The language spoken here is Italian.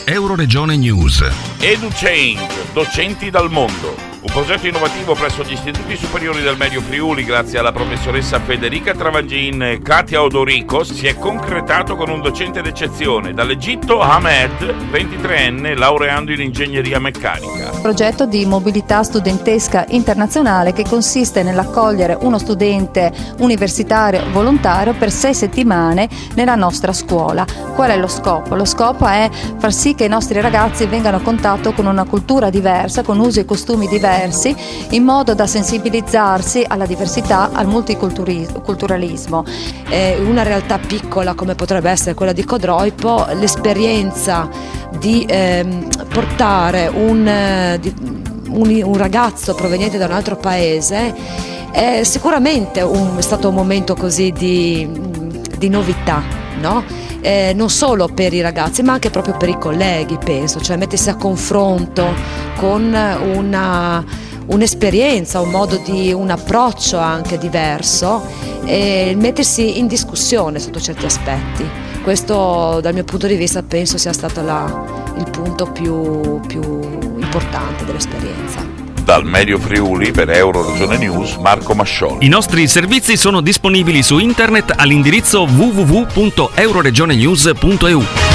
Euroregione News. EduChange, docenti dal mondo. Un progetto innovativo presso gli istituti superiori del Medio Friuli, grazie alla professoressa Federica Travagin Katia Odoricos, si è concretato con un docente d'eccezione dall'Egitto, Ahmed, 23enne, laureando in ingegneria meccanica. Progetto di mobilità studentesca internazionale che consiste nell'accogliere uno studente universitario volontario per 6 settimane nella nostra scuola. Qual è lo scopo? Lo scopo è far sì che i nostri ragazzi vengano a contatto con una cultura diversa, con usi e costumi diversi, in modo da sensibilizzarsi alla diversità, al multiculturalismo. Una realtà piccola come potrebbe essere quella di Codroipo, l'esperienza di portare un ragazzo proveniente da un altro paese è sicuramente stato un momento così di novità, no? Non solo per i ragazzi ma anche proprio per i colleghi, penso, cioè mettersi a confronto con un'esperienza, un approccio anche diverso e mettersi in discussione sotto certi aspetti. Questo dal mio punto di vista penso sia stato il punto più importante dell'esperienza. Dal Medio Friuli per Euroregione News, Marco Mascioli. I nostri servizi sono disponibili su internet all'indirizzo www.euroregionenews.eu.